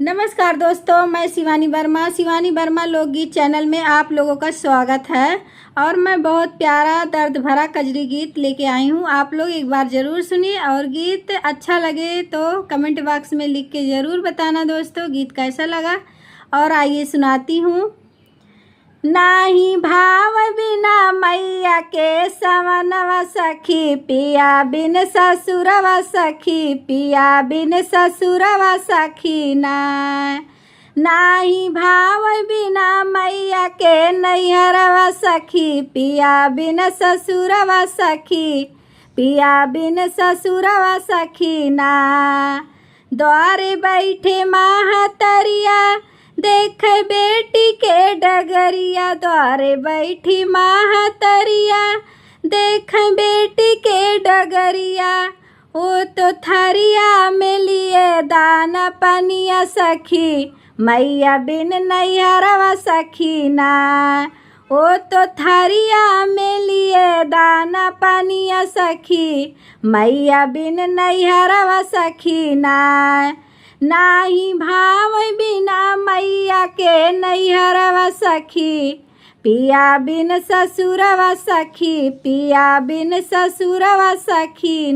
नमस्कार दोस्तों, मैं शिवानी वर्मा लोकगीत चैनल में आप लोगों का स्वागत है। और मैं बहुत प्यारा दर्द भरा कजरी गीत लेके आई हूँ। आप लोग एक बार ज़रूर सुनिए और गीत अच्छा लगे तो कमेंट बॉक्स में लिख के ज़रूर बताना दोस्तों गीत कैसा लगा। और आइए सुनाती हूँ। नाही भाव बिना मैया के सवनवा सखी, पिया बिन ससुरवा सखी, पिया बिन ससुरवा सखी नाही भाव बिना मैया के नैहरवा सखी, पिया बिन ससुरवा सखी, पिया बिन ससुरवा सखी द्वारे बैठे महातरिया, देख बेटी के डगरिया, द्वारे बैठी महातरिया, देख बेटी के डगरिया। वो तो थरिया में लिए दाना पनिया सखी, मैया बिन नैहरवा सखी वो तो थरिया में लिए दाना पनिया सखी, मैया बिन नैहरवा सखी नाही भाव बिना मैया के नैहरवा सखी, पिया बिन ससुरवा सखी, पिया बिन ससुरवा सखी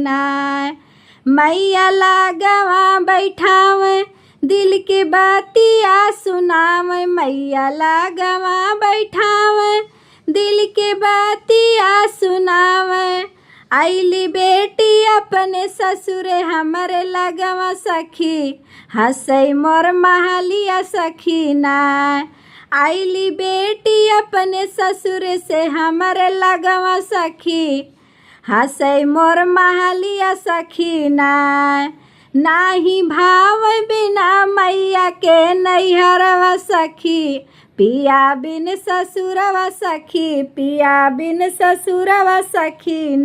मैया लागवा बैठावे, दिल के बातिया सुनावे, मैया लागवा बैठावे, दिल के बातिया सुनावे। आइली बेटी अपने ससुरे हमरे लगवा सखी, हंसई मोर महलिया सखी आइली बेटी अपने ससुरे से हमरे लगवा सखी, हंसई मोर महलिया सखी नाही भाव बिना मैया के नैहरवा सखी, पिया बिन ससुरवा सखी, पिया बिन ससुरवा सखी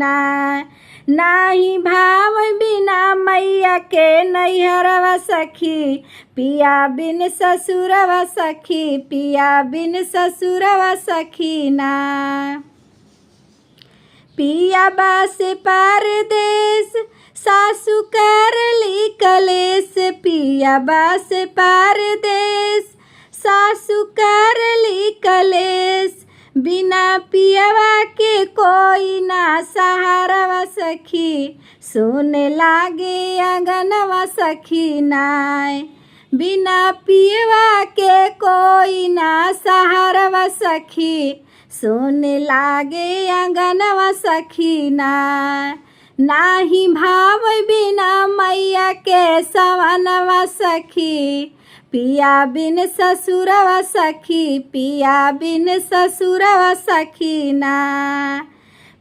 नाही भाव बिना मैया के नैहरवा सखी, पिया बिन ससुरवा सखी, पिया बिन ससुरवा सखी पिया बास परदेस, सासु करली कलेस, पिया बास परदेस, सासु करली कलेस। बिना पियवा के कोई ना सहारवा सखी, सोने लागे अंगनवा सखी बिना पियवा के कोई ना सहारवा सखी, सोने लागे अंगनवा सखी नाही भाव बिना मैया के सवनवा सखी, पिया बिन ससुरवा सखी, पिया बिन ससुरवा सखी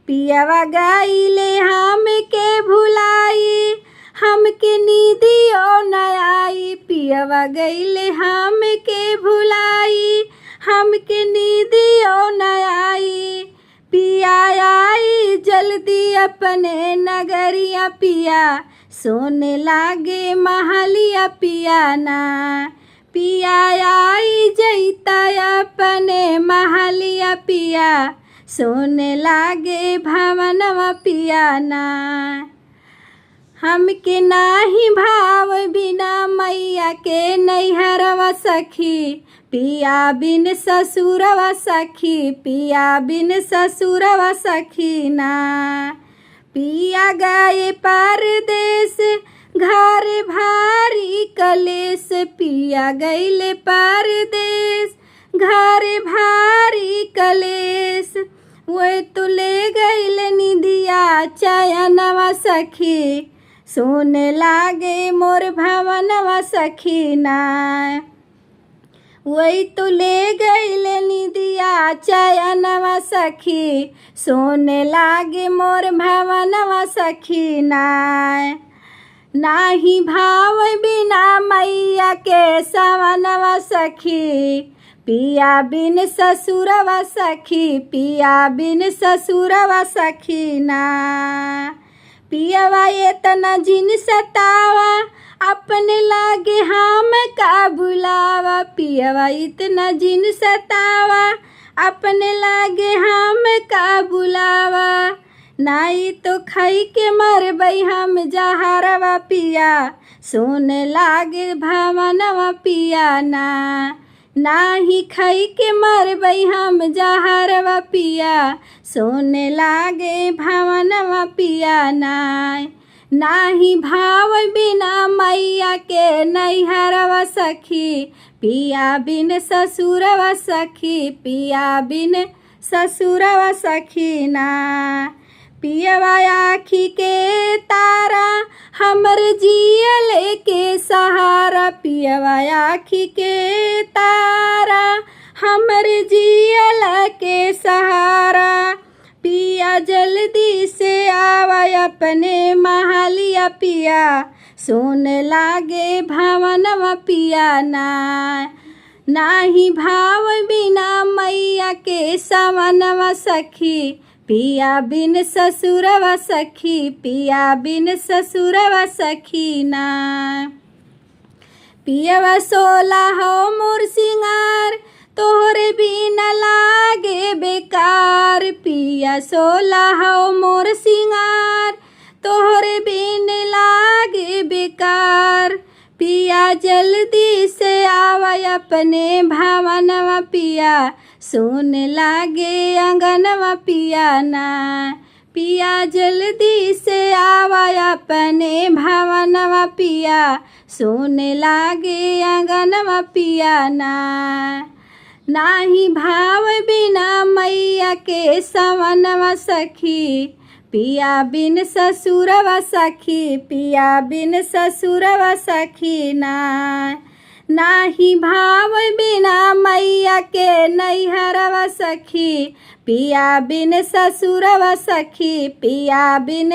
पियवा गाइले हम के भुलाई, हमके नीदियो न आई, पियवा गइले हम के भुलाई, हमके नीदियो न आई। पिया आई जल्दी अपने नगरिया, पिया सोने लागे महलिया पिया पिया आई जैता अपने महलिया, पिया सोने लागे भवनवा पिया हमके नाही भाव बिना मैया के नैहरवा सखी, पिया बिन ससुरवा सखी, पिया बिन ससुरवा सखी पिया गए परदेस, घर भारी कलेस, पिया गइले परदेस, घर भारी कलेस। वो तो ले गइले निदिया चयनवा सखी, सोने लागे मोर भवनवा सखी वही तो ले गइले निदिया चयनवा सखी, सोने लागे मोर भवनवा सखी नाही भाव बिना मैया के सवनवा सखी, पिया बिन ससुरवा सखी, पिया बिन ससुरवा सखी पियवा इतना जिन सतावा, अपने लागे हम का बुलावा, पियवा इतना जिन सतावा, अपने लागे हम का बुलावा। नाई तो खाई के मरबई हम जहरवा पिया, सोने लागे भवनवा पिया ना। नाही खाई के मरबई हम जहरवा पिया, सोने लागे भवनवा पिया ना। नाही भाव बिना मैया के नैहरवा सखी, पिया बिन ससुरवा सखी, पिया बिन ससुरवा सखी ना। पियवा आखी के तारा हमर जियल के सहारा, पियवा आखी के तारा हमर जियल के सहारा। पिया जल्दी से आवा अपने महलिया पिया, सोन लागे भवनवा पिया ना। नाही भाव बिना मैया के सवनवा सखी, पिया बिन ससुरवा सखी, पिया बिन ससुरवा सखी ना। पियवा सोला हो मोर सिंगार, तोहरे बिन लागे बेकार। पिया सोला हो मोर सिंगार, तोहरे बिन लागे बेकार। पिया जल्दी से आवा अपने भवनवा पिया, सोन लागे अंगनवा पिया ना। पिया जल्दी से आवा अपने भवनवा पिया, सोन लागे अंगनवा पिया ना। नाही भाव बिना मैया के सवनवा सखी, पिया बिन ससुरवा सखी, पिया बिन ससुरवा सखी ना। नाही भाव बिना मैया के नैहरवा सखी, पिया बिन ससुरवा सखी, पिया बिन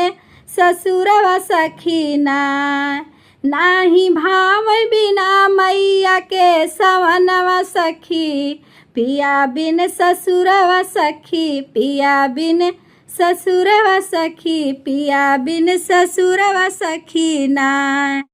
ससुरवा सखी ना। नाही भाव बिना मैया के सवनवा सखी, पिया बिन ससुरवा सखी, पिया बिन ससुरवा सखी, पिया बिन ससुरवा सखी ना।